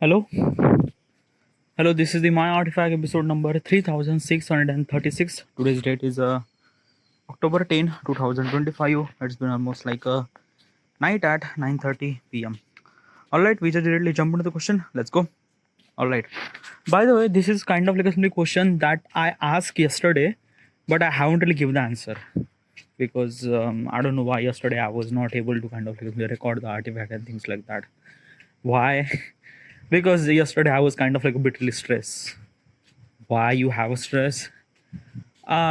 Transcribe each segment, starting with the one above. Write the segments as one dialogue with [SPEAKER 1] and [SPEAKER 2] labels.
[SPEAKER 1] Hello, hello. This is the My Artifact episode number 3636. Today's date is October 10, 2025. It's been almost like a night at 9:30 p.m. All right, we just directly jump into the question. Let's go. All right. By the way, this is kind of like a simple question that I asked yesterday, but I haven't really given the answer because I don't know why yesterday I was not able to kind of like record the artifact and things like that. Why? Because yesterday I was kind of like a bit really stressed. Why you have a stress?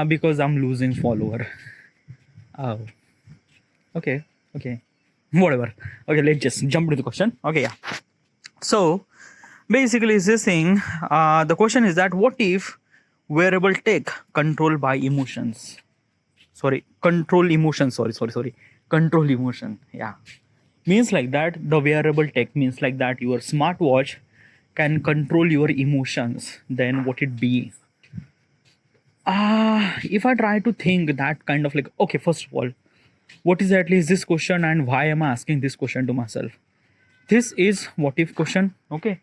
[SPEAKER 1] Because I'm losing follower. Oh, okay, whatever. Okay, let's just jump into the question. Okay, yeah. So basically, is this thing? The question is that what if wearable tech controlled by emotions? Sorry, control emotion. Sorry. Control emotion. Yeah, means like that. The wearable tech means like that. Your smartwatch can control your emotions. Then what it be? If I try to think that kind of like, okay, first of all, what is at least this question and why am I asking this question to myself? This is what if question. Okay,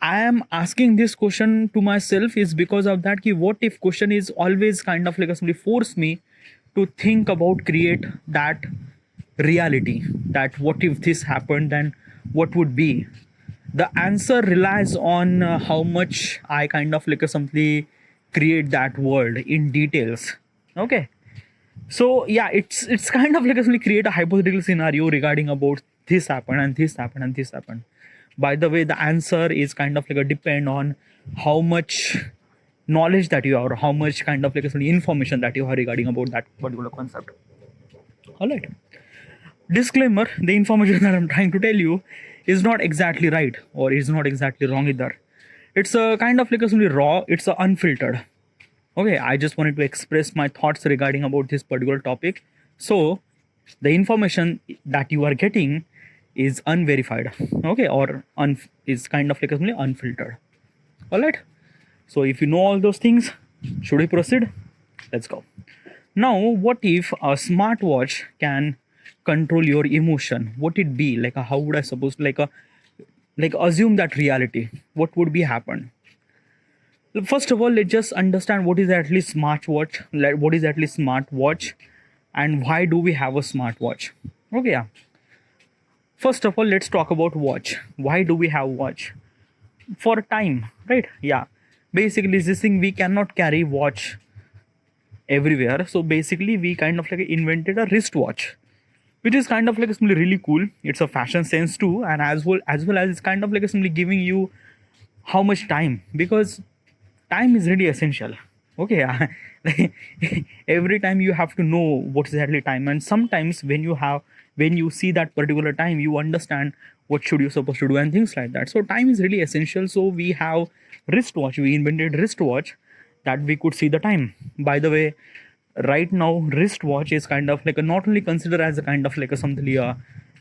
[SPEAKER 1] I am asking this question to myself is because of that ki what if question is always kind of like somebody force me to think about create that reality, that what if this happened, then what would be. The answer relies on how much I kind of like simply create that world in details. Okay, so yeah, it's kind of like simply create a hypothetical scenario regarding about this happened and this happened and this happened. By the way, the answer is kind of like a depend on how much knowledge that you have or how much kind of like simply information that you have regarding about that particular concept. All right, disclaimer, the information that I'm trying to tell you is not exactly right or is not exactly wrong either. It's a kind of like a simply raw, it's a unfiltered. Okay, I just wanted to express my thoughts regarding about this particular topic. So the information that you are getting is unverified, okay, or is kind of like a simply unfiltered. All right, so if you know all those things, should we proceed? Let's go. Now, what if a smartwatch can control your emotion? What it be like? How would I suppose like assume that reality? What would be happen? First of all, let's just understand what is actually smartwatch. What is actually smartwatch, and why do we have a smartwatch? Okay, yeah. First of all, let's talk about watch. Why do we have watch? For time, right? Yeah. Basically, this thing we cannot carry watch everywhere. So basically, we kind of like invented a wristwatch, which is kind of like simply really cool. It's a fashion sense too, and as well as it's kind of like simply giving you how much time, because time is really essential. Okay, yeah. Like, every time you have to know what is exactly time, and sometimes when you see that particular time, you understand what should you supposed to do and things like that. So time is really essential. So we have wristwatch. We invented wristwatch that we could see the time. By the way, right now wristwatch is kind of like a not only considered as a kind of like a something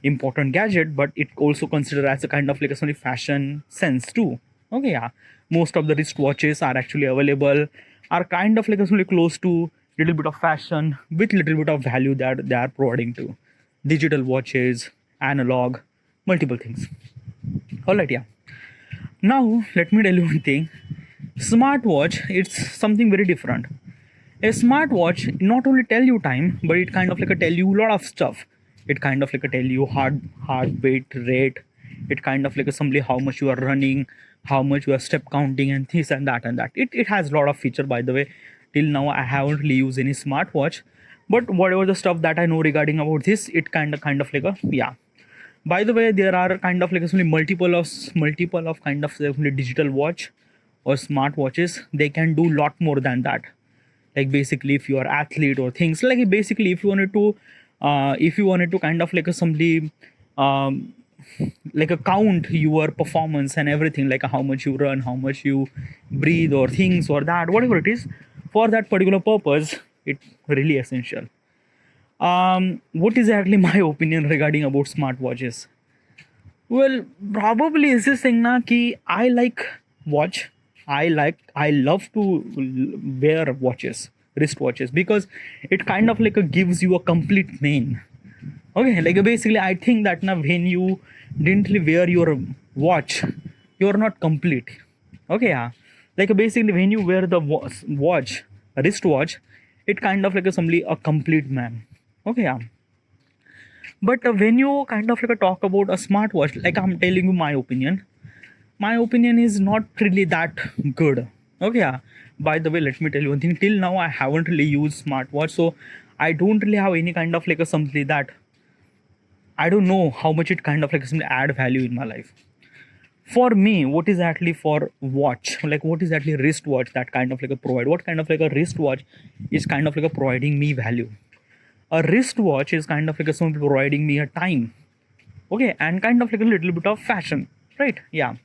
[SPEAKER 1] important gadget, but it also considered as a kind of like a something fashion sense too. Okay, yeah. Most of the wristwatches are actually available, are kind of like a something close to little bit of fashion with little bit of value that they are providing to digital watches, analog, multiple things. All right, yeah. Now let me tell you one thing. Smartwatch, it's something very different. A smartwatch not only tell you time, but it kind of like a tell you a lot of stuff. It kind of like a tell you heart rate. It kind of like a simply how much you are running, how much you are step counting and this and that and that. It has a lot of feature. By the way, till now I haven't really used any smartwatch, but whatever the stuff that I know regarding about this, it kind of like a yeah. By the way, there are kind of like simply multiple of kind of simply digital watch or smart watches. They can do lot more than that. Like basically, if you are athlete or things like basically, if you wanted to kind of like a somebody like a count your performance and everything, like how much you run, how much you breathe or things or that, whatever it is, for that particular purpose, it's really essential. What is actually my opinion regarding about smartwatches? Well, probably is this thing na ki I like watch. I love to wear watches, wristwatches, because it kind of like gives you a complete main. Okay, like basically I think that now when you didn't wear your watch, you're not complete. Okay, yeah. Like basically when you wear the watch, a wristwatch, it kind of like a somebody a complete man. Okay, yeah. But when you kind of like talk about a smartwatch, like I'm telling you my opinion is not really that good. Okay, yeah. By the way, let me tell you one thing. Till now, I haven't really used smartwatch, so I don't really have any kind of like a something that I don't know how much it kind of like something add value in my life. For me, what is actually for watch? Like what is actually wristwatch that kind of like a provide? What kind of like a wristwatch is kind of like a providing me value? A wristwatch is kind of like a something providing me a time. Okay, and kind of like a little bit of fashion, right? Yeah,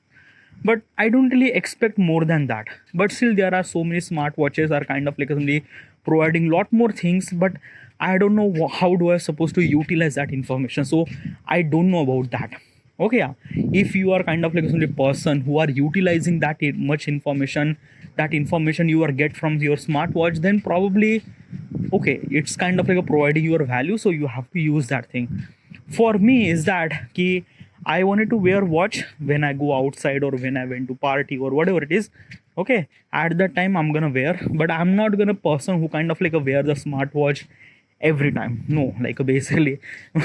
[SPEAKER 1] but I don't really expect more than that. But still there are so many smartwatches are kind of like only providing lot more things, but I don't know how do I supposed to utilize that information, so I don't know about that. Okay, yeah. If you are kind of like a person who are utilizing that much information, that information you are get from your smartwatch, then probably okay, it's kind of like a providing your value, so you have to use that thing. For me is that ki I wanted to wear watch when I go outside or when I went to party or whatever it is. Okay, at that time I'm gonna wear, but I'm not gonna person who kind of like a wear the smartwatch every time. No, like basically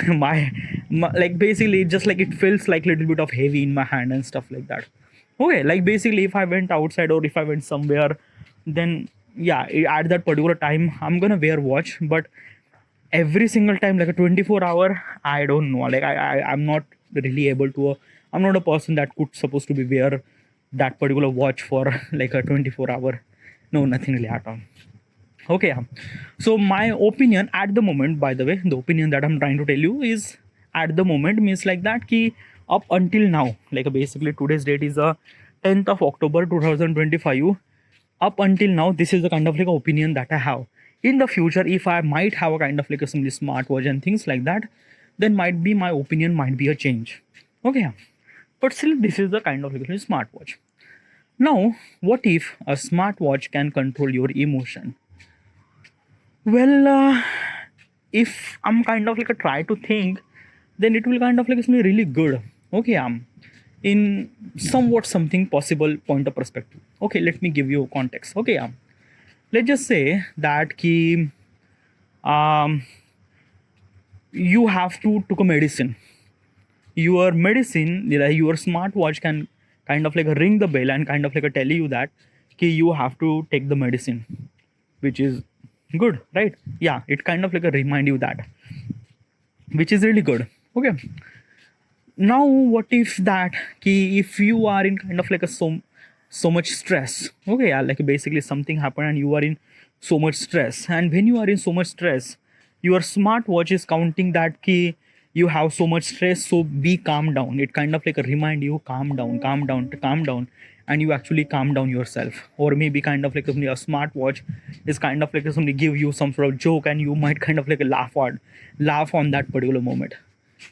[SPEAKER 1] my like basically just like it feels like little bit of heavy in my hand and stuff like that. Okay, like basically if I went outside or if I went somewhere, then yeah, at that particular time I'm gonna wear watch. But every single time like a 24-hour, I don't know, like I'm not really able to I'm not a person that could supposed to be wear that particular watch for like a 24-hour. No, nothing really at all. Okay, yeah. So my opinion at the moment, by the way, the opinion that I'm trying to tell you is at the moment means like that ki up until now, like basically today's date is the 10th of October 2025. Up until now, this is the kind of like opinion that I have. In the future, if I might have a kind of like a some smartwatch and things like that, then might be my opinion might be a change. Okay, but still this is the kind of like a smartwatch. Now, what if a smartwatch can control your emotion? Well, if I'm kind of like a try to think, then it will kind of like be really good. Okay, in somewhat something possible point of perspective. Okay, let me give you context. Okay, let's just say that ki you have to took a medicine. Your medicine, like your smartwatch can kind of like ring the bell and kind of like tell you that ki you have to take the medicine, which is good, right? Yeah, it kind of like remind you that, which is really good. Okay, now what if that ki if you are in kind of like a so much stress. Okay, yeah, like basically something happened and you are in so much stress, and when you are in so much stress, your smartwatch is counting that ki you have so much stress, so be calm down. It kind of like remind you calm down, calm down, calm down, and you actually calm down yourself. Or maybe kind of like a smartwatch is kind of like somebody give you some sort of joke and you might kind of like laugh on that particular moment.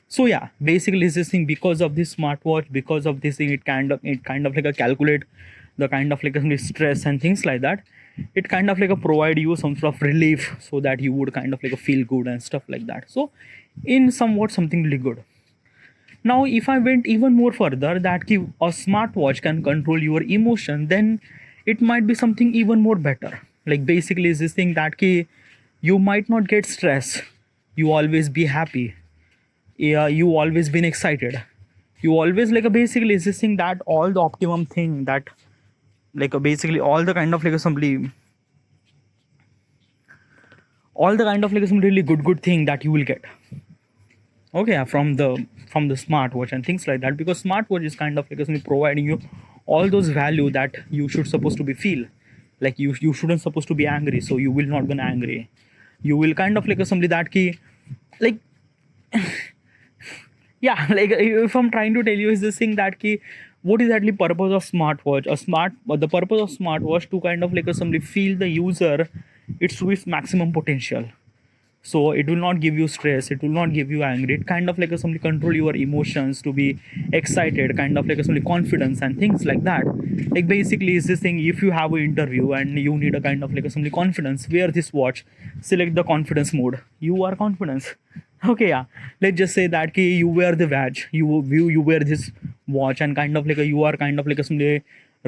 [SPEAKER 1] So yeah, basically this thing, because of this smartwatch, because of this thing, it kind of like a calculate the kind of like a stress and things like that. It kind of like a provide you some sort of relief so that you would kind of like a feel good and stuff like that. So in somewhat something really good. Now if I went even more further that a smartwatch can control your emotion, then it might be something even more better. Like basically is this thing that you might not get stress, you always be happy, yeah, you always been excited, you always like a basically is this thing that all the optimum thing that like a basically all the kind of like assembly all the kind of like some really good thing that you will get. Okay, yeah, from the smartwatch and things like that, because smartwatch is kind of like something providing you all those value that you should supposed to be feel. Like you shouldn't supposed to be angry, so you will not gonna angry. You will kind of like somebody that key like yeah, like if I'm trying to tell you is this thing that key what is actually purpose of smartwatch? The purpose of smartwatch to kind of like somebody feel the user it's to its maximum potential. So it will not give you stress, it will not give you anger, it kind of like somebody control your emotions to be excited, kind of like somebody confidence and things like that. Like basically is this thing, if you have an interview and you need a kind of like somebody confidence, wear this watch, select the confidence mode, you are confidence. Okay, yeah, let's just say that you wear the badge, you wear this watch and kind of like you are kind of like a someday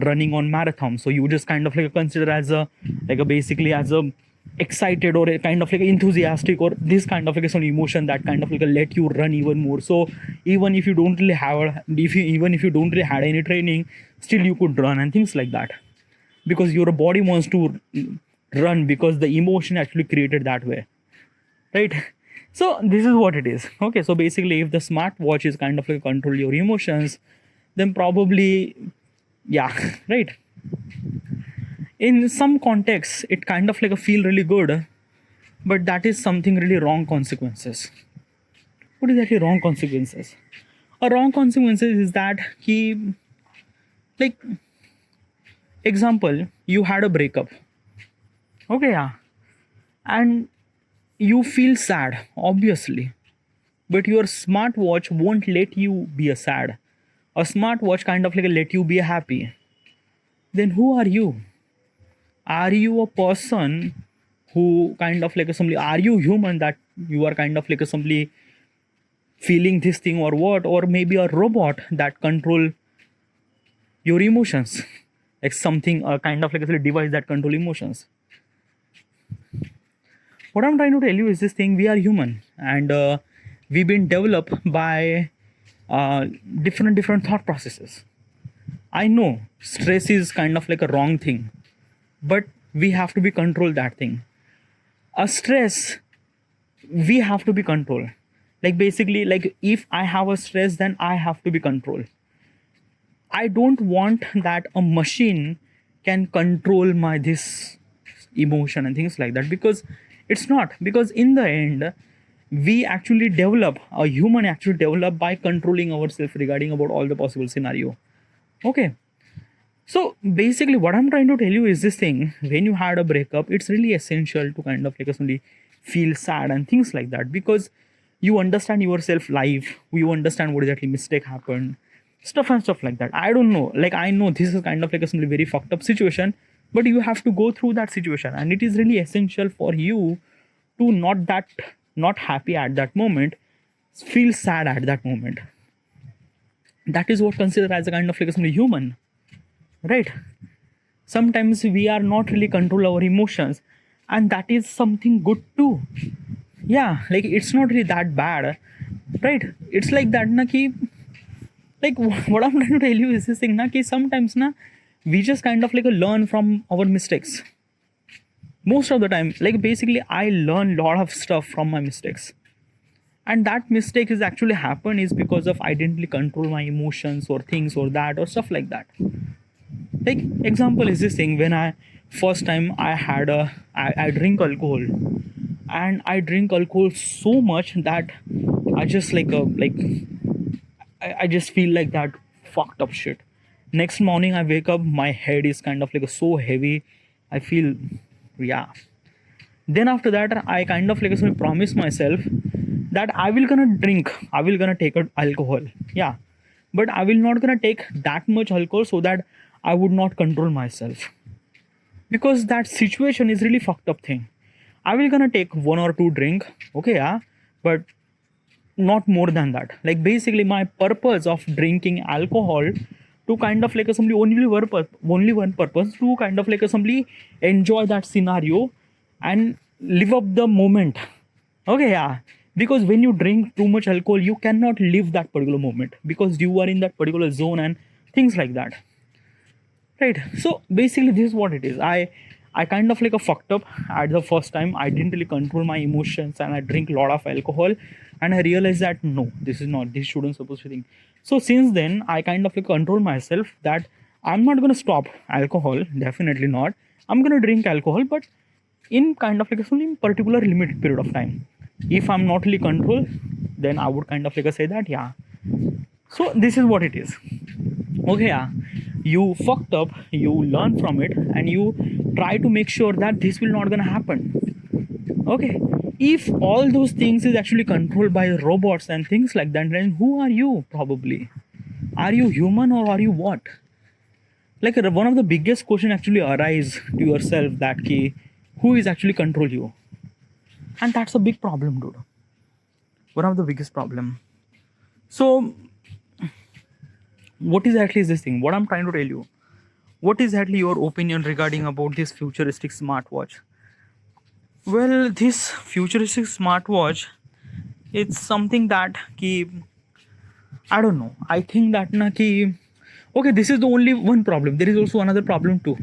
[SPEAKER 1] running on marathon, so you just kind of like consider as a like a basically as a excited or a kind of like enthusiastic or this kind of like some emotion that kind of like let you run even more. So even if you don't really have, if you even if you don't really had any training, still you could run and things like that, because your body wants to run because the emotion actually created that way, right? So this is what it is. Okay, so basically if the smartwatch is kind of like control your emotions, then probably, yeah, right. In some contexts it kind of like a feel really good, but that is something really wrong consequences. What is actually wrong consequences? A wrong consequences is that he, like, example, you had a breakup, okay, yeah, and you feel sad obviously, but your smartwatch won't let you be a sad. A smartwatch kind of like let you be happy. Then who are you? Are you a person who kind of like a simply, are you human that you are kind of like a simply feeling this thing, or what? Or maybe a robot that control your emotions, like something kind of like a device that control emotions. What I'm trying to tell you is this thing: we are human, and we've been developed by uh, different thought processes. I know stress is kind of like a wrong thing, but we have to be control that thing. A stress, we have to be control. Like basically, like if I have a stress, then I have to be control. I don't want that a machine can control my this emotion and things like that, because it's not, because in the end we actually develop, a human actually develop by controlling ourselves regarding about all the possible scenario. Okay, so basically what I'm trying to tell you is this thing: when you had a breakup, it's really essential to kind of like suddenly feel sad and things like that, because you understand yourself live, you understand what exactly mistake happened, stuff and stuff like that. I don't know, like I know this is kind of like a simply very fucked up situation, but you have to go through that situation, and it is really essential for you to not happy at that moment, feel sad at that moment. That is what considered as a kind of like a simply human, right? Sometimes we are not really control our emotions, and that is something good too. Yeah, like it's not really that bad, right? It's like that na ki, like what I'm trying to tell you is this thing na ki sometimes na we just kind of like learn from our mistakes. Most of the time, like basically I learn a lot of stuff from my mistakes, and that mistake is actually happened is because of I didn't really control my emotions or things or that or stuff like that. Like example is this thing: when I first time I had I drink alcohol, and I drink alcohol so much that I just I just feel like that fucked up shit. Next morning I wake up, my head is kind of like so heavy, I feel, yeah. Then after that I kind of like promise myself that I will gonna drink, I will gonna take alcohol, yeah, but I will not gonna take that much alcohol so that I would not control myself, because that situation is really fucked up thing. I will gonna take one or two drink, okay, yeah, but not more than that. Like basically my purpose of drinking alcohol to kind of like a simply only one purpose, to kind of like a simply enjoy that scenario and live up the moment, okay, yeah. Because when you drink too much alcohol, you cannot live that particular moment because you are in that particular zone and things like that, right? So basically this is what it is. I kind of like a fucked up at the first time. I didn't really control my emotions and I drink a lot of alcohol, and I realized that no, this is not, this shouldn't supposed to think. So since then I kind of like control myself that I'm not going to stop alcohol, definitely not. I'm going to drink alcohol, but in kind of like a in particular limited period of time. If I'm not really control, then I would kind of like say that, yeah. So this is what it is. Okay, yeah, you fucked up, you learn from it, and you try to make sure that this will not gonna happen. Okay, if all those things is actually controlled by robots and things like that, then who are you? Probably, are you human or are you what? Like one of the biggest question actually arise to yourself that key, who is actually control you? And that's a big problem, dude. One of the biggest problem. So what exactly is this thing? What I'm trying to tell you. What is exactly your opinion regarding about this futuristic smartwatch? Well, this futuristic smartwatch, it's something that ki, I don't know. I think that na ki, okay, this is the only one problem. There is also another problem too.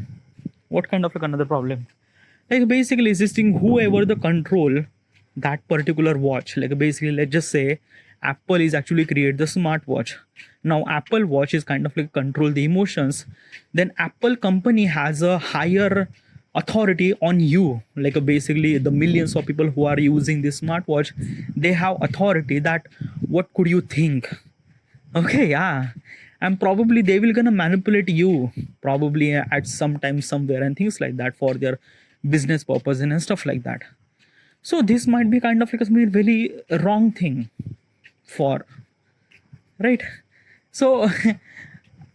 [SPEAKER 1] What kind of like another problem? Like basically existing whoever the control that particular watch. Like basically, let's just say Apple is actually create the smartwatch. Now Apple Watch is kind of like control the emotions. Then Apple company has a higher authority on you. Like basically the millions of people who are using this smartwatch, they have authority that what could you think. Okay, yeah. And probably they will gonna manipulate you probably at some time somewhere and things like that for their business purpose and stuff like that. So this might be kind of like a really wrong thing for, right? So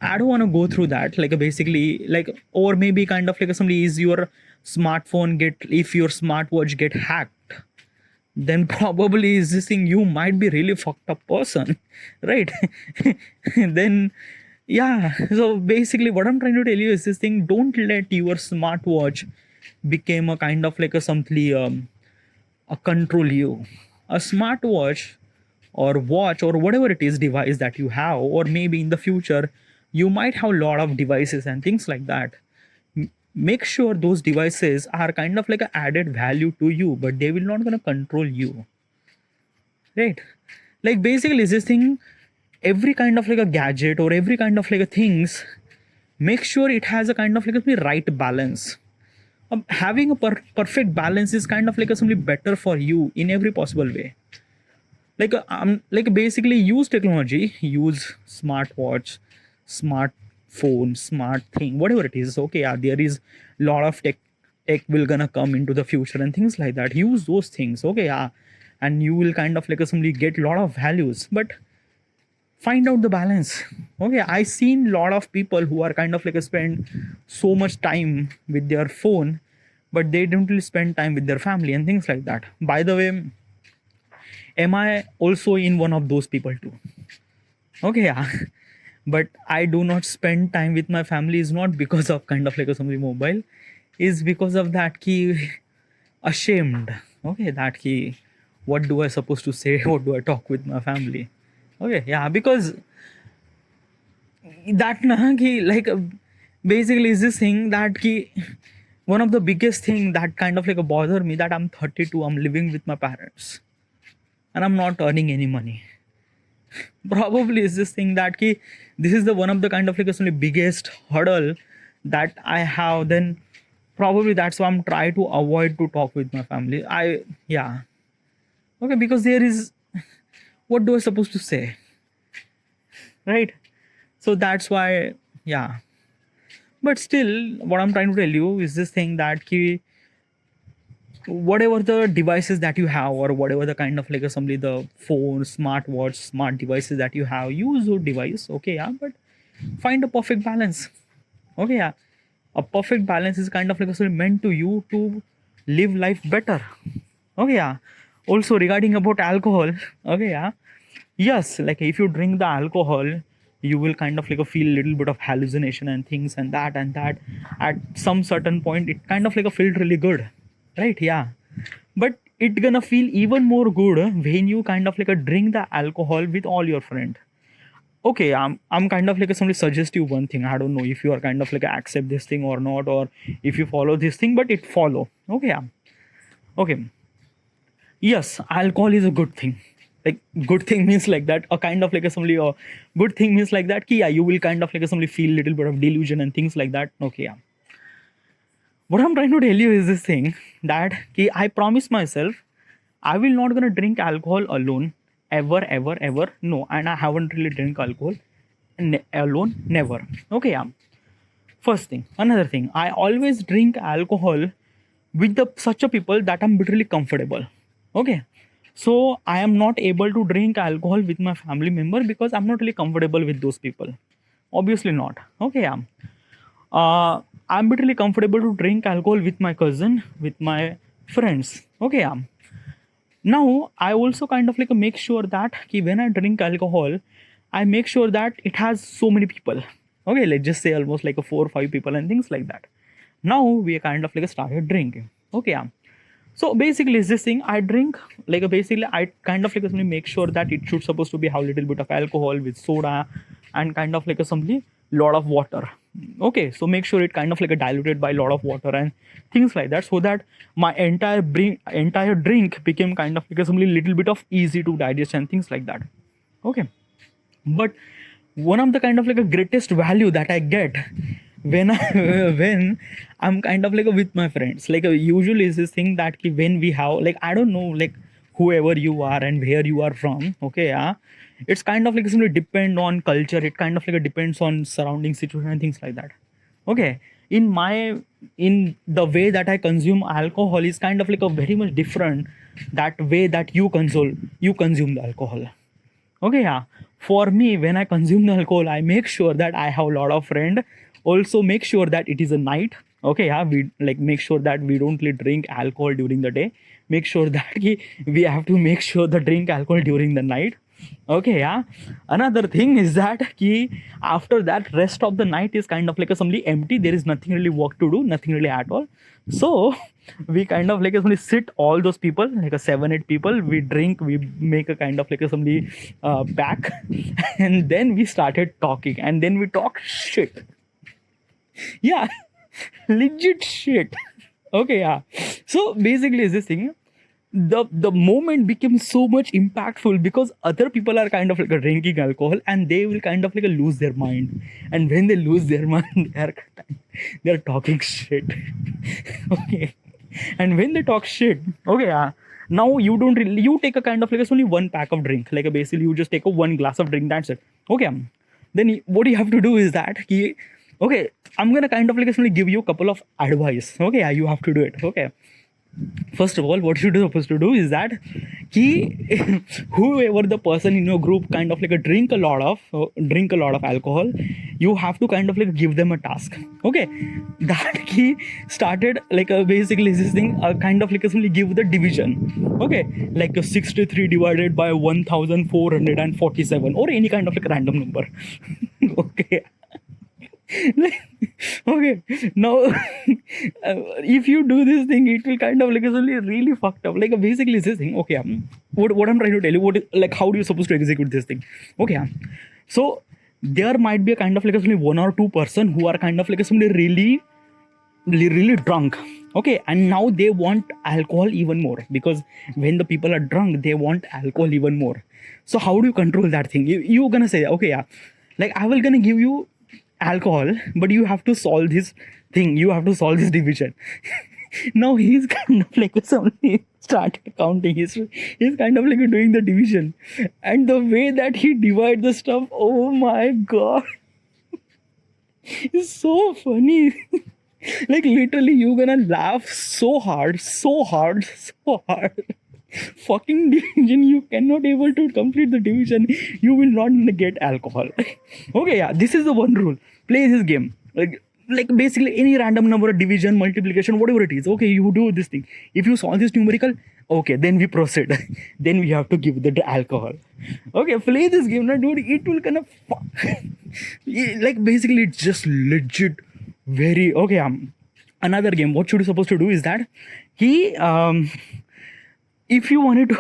[SPEAKER 1] I don't want to go through that. Like basically like, or maybe kind of like somebody is your smartphone get, if your smartwatch get hacked, then probably is this thing you might be really fucked up person, right? Then yeah, so basically what I'm trying to tell you is this thing, don't let your smartwatch become a kind of like a something a control you. A smartwatch or watch or whatever it is device that you have, or maybe in the future you might have a lot of devices and things like that. Make sure those devices are kind of like a added value to you, but they will not gonna control you, right? Like basically is this thing, every kind of like a gadget or every kind of like a things, make sure it has a kind of like a right balance. Having a perfect balance is kind of like a something better for you in every possible way. Like basically use technology, use smartwatch, smartphone, smart thing, whatever it is. Okay, yeah, there is lot of tech will gonna come into the future and things like that. Use those things, okay, yeah, and you will kind of like a simply get lot of values, but find out the balance. Okay, I seen lot of people who are kind of like a spend so much time with their phone, but they don't really spend time with their family and things like that. By the way, am I also in one of those people too? Okay, yeah. But I do not spend time with my family is not because of kind of like a something mobile, is because of that key ashamed. Okay, that key, what do I supposed to say? What do I talk with my family? Okay, yeah, because that na ki like basically is this thing that ki one of the biggest thing that kind of like a bother me, that I'm 32, I'm living with my parents and I'm not earning any money. Probably is this thing that ki this is the one of the kind of like a biggest hurdle that I have. Then probably that's why I'm trying to avoid to talk with my family. I yeah, okay, because there is, what do I supposed to say, right? So that's why, yeah. But still, what I'm trying to tell you is this thing that ki whatever the devices that you have, or whatever the kind of like assembly, the phone, smartwatch, smart devices that you have, use those device, okay, yeah, but find a perfect balance. Okay, yeah, a perfect balance is kind of like a meant to you to live life better. Okay, yeah. Also regarding about alcohol, okay, yeah, yes, like if you drink the alcohol, you will kind of like a feel a little bit of hallucination and things and that at some certain point it kind of like a feel really good, right? Yeah, but it gonna feel even more good when you kind of like a drink the alcohol with all your friend. Okay, I'm kind of like a somebody suggest you one thing. I don't know if you are kind of like accept this thing or not, or if you follow this thing, but it follow. Okay, yeah. Okay, yes, alcohol is a good thing. Like good thing means like that, a kind of like a somebody, or good thing means like that ki, yeah, you will kind of like a somebody feel little bit of delusion and things like that. Okay, yeah. What I'm trying to tell you is this thing, that ki, I promise myself I will not gonna drink alcohol alone ever. No, and I haven't really drink alcohol alone, never. Okay, yeah. First thing, another thing, I always drink alcohol with the such a people that I'm literally comfortable. Okay, so I am not able to drink alcohol with my family member because I'm not really comfortable with those people. Obviously not. Okay, yeah. I'm literally comfortable to drink alcohol with my cousin, with my friends. Okay, yeah. Now I also kind of like make sure that when I drink alcohol, I make sure that it has so many people. Okay, let's just say almost like a 4 or 5 people and things like that. Now we kind of like started drinking. Okay, yeah. So basically, is this thing I drink like basically I kind of like make sure that it should supposed to be have a little bit of alcohol with soda and kind of like a simply lot of water. Okay, so make sure it kind of like a diluted by a lot of water and things like that, so that my entire drink became kind of like a simply little bit of easy to digest and things like that. Okay, but one of the kind of like a greatest value that I get when I when I'm kind of like with my friends, like usually is this thing that when we have like I don't know like whoever you are and where you are from. Okay, yeah, it's kind of like simply depend on culture. It kind of like depends on surrounding situation and things like that. Okay, in the way that I consume alcohol is kind of like a very much different that way that you consume the alcohol. Okay, yeah. For me, when I consume the alcohol, I make sure that I have a lot of friend. Also, make sure that it is a night. Okay, yeah. We like make sure that we don't drink alcohol during the day. Make sure that we have to make sure the drink alcohol during the night. Okay, yeah. Another thing is that after that, rest of the night is kind of like a simply empty. There is nothing really work to do, nothing really at all. So we kind of like simply sit all those people like a 7 8 people. We drink, we make a kind of like a simply back, and then we started talking, and then we talk shit. Yeah, legit shit. Okay, yeah. So basically, is this thing the moment became so much impactful because other people are kind of like drinking alcohol and they will kind of like lose their mind, and when they lose their mind they're talking shit. Okay, and when they talk shit, okay, now you don't really you take a kind of like it's only one pack of drink, like basically you just take a one glass of drink, that's it. Okay, then what you have to do is that okay, I'm gonna kind of like actually give you a couple of advice. Okay, yeah, you have to do it. Okay, first of all, what you're supposed to do is that whoever the person in your group kind of like drink a lot of alcohol, you have to kind of like give them a task. Okay, that he started like basically this thing kind of like simply give the division. Okay, like a 63 divided by 1447 or any kind of like random number. Okay. Okay, now if you do this thing, it will kind of like it's only really fucked up. Like basically this thing. Okay, what I'm trying to tell you, what is like how do you supposed to execute this thing? Okay, so there might be a kind of like only 1 or 2 person who are kind of like somebody really drunk. Okay, and now they want alcohol even more, because when the people are drunk they want alcohol even more. So how do you control that thing? You're gonna say, okay, yeah, like I will gonna give you alcohol, but you have to solve this thing, you have to solve this division. Now he's kind of like somebody started counting, he's kind of like doing the division, and the way that he divide the stuff, oh my god, it's so funny. Like literally you're gonna laugh so hard, fucking division, you cannot able to complete the division, you will not get alcohol. Okay, yeah, this is the one rule. Play this game like basically any random number, division, multiplication, whatever it is. Okay, you do this thing. If you solve this numerical, okay, then we proceed. Then we have to give the alcohol. Okay, play this game now, dude. It will kind of like basically it's just legit very okay. Another game, what should you supposed to do is that if you wanted to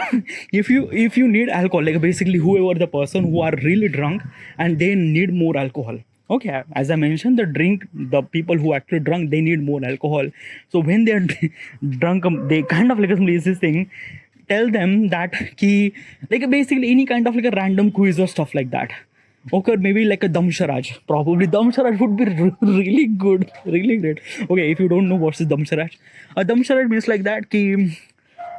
[SPEAKER 1] if you need alcohol, like basically whoever the person who are really drunk and they need more alcohol. Okay, as I mentioned, the people who actually drunk, they need more alcohol. So when they're drunk, they kind of like this thing, tell them that like basically any kind of like a random quiz or stuff like that. Okay, maybe like a Damsharaj. Probably Damsharaj would be really good, really great. Okay, if you don't know what's Damsharaj, a Damsharaj means like that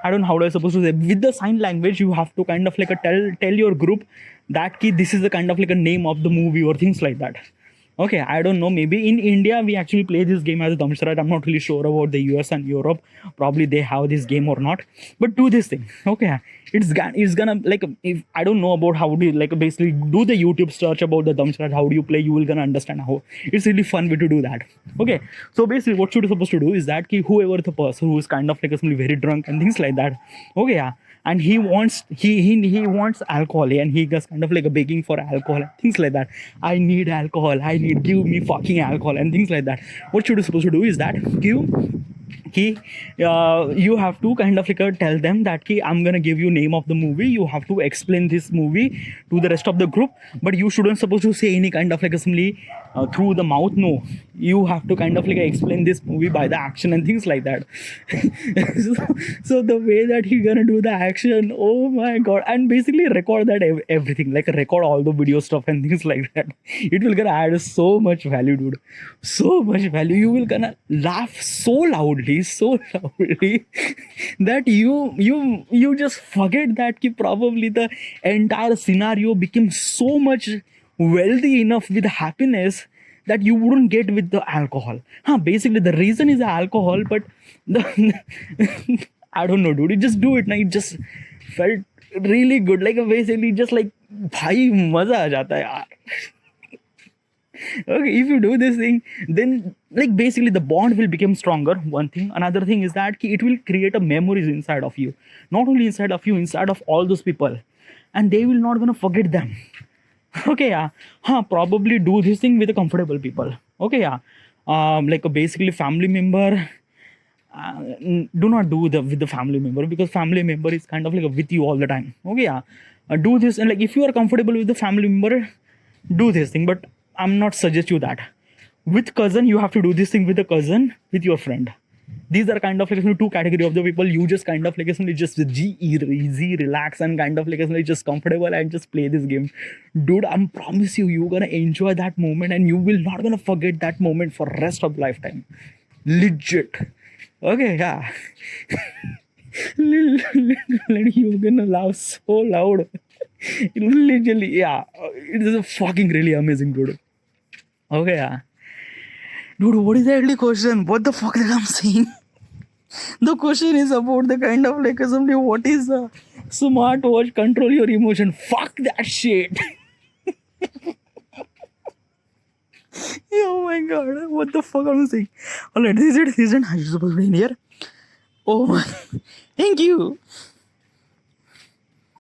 [SPEAKER 1] I don't know how I supposed to say. With the sign language, you have to kind of like tell your group that this is the kind of like a name of the movie or things like that. Okay, I don't know. Maybe in India we actually play this game as a Damsharaj. I'm not really sure about the US and Europe. Probably they have this game or not. But do this thing. Okay, it's gonna like, if I don't know about how do you like basically do the YouTube search about the Damsharaj. How do you play? You will gonna understand how it's really fun way to do that. Okay, so basically what you're supposed to do is that whoever the person who is kind of like somebody very drunk and things like that. Okay, yeah, and he wants alcohol, and he gets kind of like a begging for alcohol and things like that. I need alcohol, I need, give me fucking alcohol and things like that. What you're supposed to do is that he you have to kind of like tell them that I'm gonna give you name of the movie, you have to explain this movie to the rest of the group, but you shouldn't supposed to say any kind of like assembly through the mouth. No, you have to kind of like explain this movie by the action and things like that. So the way that he gonna do the action, oh my god, and basically record that everything, like record all the video stuff and things like that. It will gonna add so much value, dude, so much value. You will gonna laugh so loudly that you just forget that probably the entire scenario became so much wealthy enough with happiness that you wouldn't get with the alcohol. Basically the reason is the alcohol, but the I don't know, dude, you just do it now. It just felt really good, like basically just like bhai maza aa jata hai yaar. Okay, if you do this thing, then like basically the bond will become stronger, one thing. Another thing is that it will create a memories inside of you, not only inside of you, inside of all those people, and they will not gonna forget them. Okay, yeah, probably do this thing with the comfortable people. Okay, yeah, like a basically family member, do not do the with the family member, because family member is kind of like with you all the time. Okay, yeah, do this, and like if you are comfortable with the family member, do this thing, but I'm not suggest you that. With cousin, you have to do this thing with the cousin, with your friend. These are kind of like two category of the people. You just kind of like just easy, relax, and kind of like just comfortable and just play this game. Dude, I promise you, you're gonna enjoy that moment and you will not gonna forget that moment for rest of lifetime. Legit. Okay, yeah. You're gonna laugh so loud. Literally, yeah. It is a fucking really amazing, dude. Okay, yeah. Dude, what is the actually question? What the fuck that I'm saying? The question is about the kind of like somebody, what is the smartwatch control your emotion? Fuck that shit. Oh my god, what the fuck am I saying? Alright, this is it. I'm supposed to be in here. Oh my, thank you.